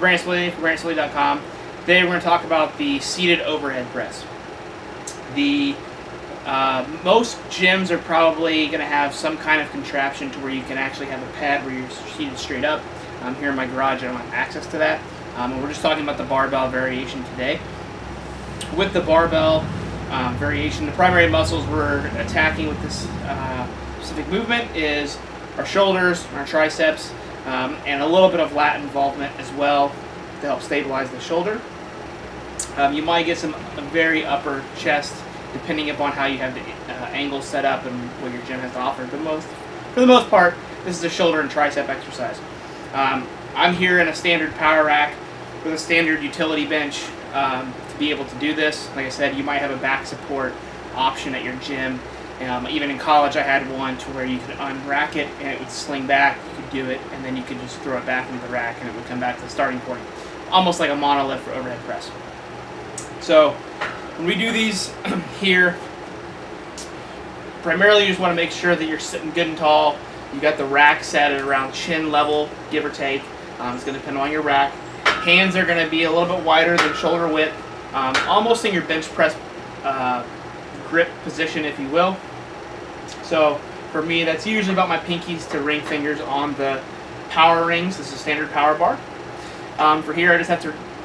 Brandon Smitley from BrandonSmitley.com. Today we're going to talk about the seated overhead press. Most gyms are probably going to have some kind of contraption to where you can actually have a pad where you're seated straight up. Here in my garage I don't have access to that. And we're just talking about the barbell variation today. With the barbell variation, the primary muscles we're attacking with this specific movement is our shoulders, our triceps, and a little bit of lat involvement as well to help stabilize the shoulder. You might get some very upper chest depending upon how you have the angles set up and what your gym has to offer. For the most part, this is a shoulder and tricep exercise. I'm here in a standard power rack with a standard utility bench to be able to do this. Like I said, you might have a back support option at your gym. Even in college I had one to where you could unrack it and it would sling back, you could do it, and then you could just throw it back into the rack and it would come back to the starting point. Almost like a monolift for overhead press. So when we do these here, primarily you just want to make sure that you're sitting good and tall. You got the rack set at around chin level, give or take. It's going to depend on your rack. Hands are going to be a little bit wider than shoulder width, almost in your bench press grip position, if you will. So for me, that's usually about my pinkies to ring fingers on the power rings. This is a standard power bar. For here,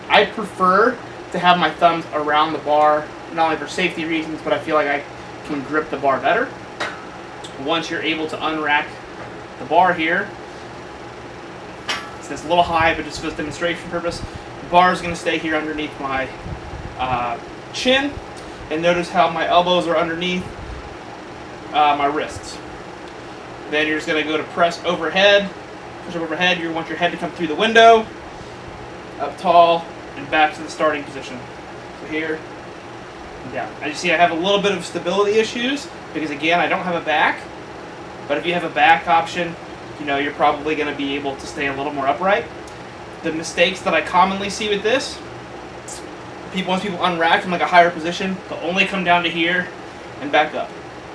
I prefer to have my thumbs around the bar, not only for safety reasons, but I feel like I can grip the bar better. Once you're able to unrack the bar here, it's a little high, but just for demonstration purpose, the bar is going to stay here underneath my chin, and notice how my elbows are underneath my wrists. Then you're just going to go to press overhead. Push up overhead. You want your head to come through the window, up tall, and back to the starting position. So here, and down. As you see, I have a little bit of stability issues because, again, I don't have a back. But if you have a back option, you're probably going to be able to stay a little more upright. The mistakes that I commonly see with this, once people unrack from like a higher position, they'll only come down to here and back up.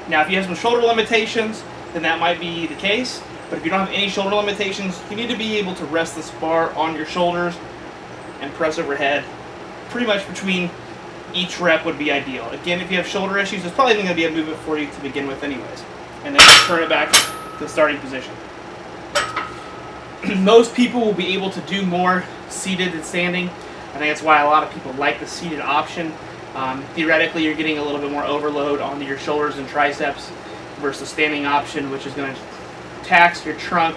Now, if you have some shoulder limitations, then that might be the case. But if you don't have any shoulder limitations, you need to be able to rest this bar on your shoulders and press overhead. Pretty much between each rep would be ideal. Again, if you have shoulder issues, there's probably going to be a movement for you to begin with anyways. And then turn it back to the starting position. Most people will be able to do more seated than standing. I think that's why a lot of people like the seated option. Theoretically, you're getting a little bit more overload onto your shoulders and triceps versus the standing option, which is going to tax your trunk,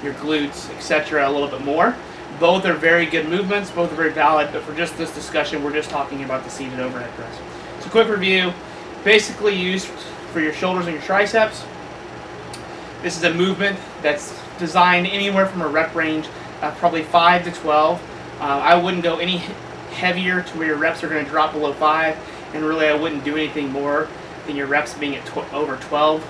your glutes, etc. a little bit more. Both are very good movements, both are very valid, but for just this discussion, we're just talking about the seated overhead press. So quick review, basically used for your shoulders and your triceps. This is a movement that's designed anywhere from a rep range of probably 5 to 12. I wouldn't go any heavier to where your reps are going to drop below 5, and really I wouldn't do anything more than your reps being at over 12.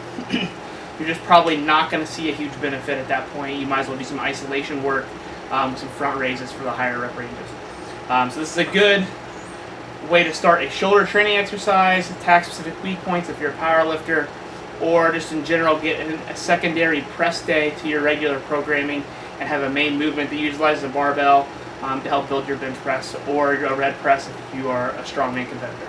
You're just probably not going to see a huge benefit at that point. You might as well do some isolation work, some front raises for the higher rep ranges. So this is a good way to start a shoulder training exercise, attack specific weak points if you're a power lifter, or just in general get a secondary press day to your regular programming and have a main movement that utilizes a barbell to help build your bench press or your overhead press if you are a strongman competitor.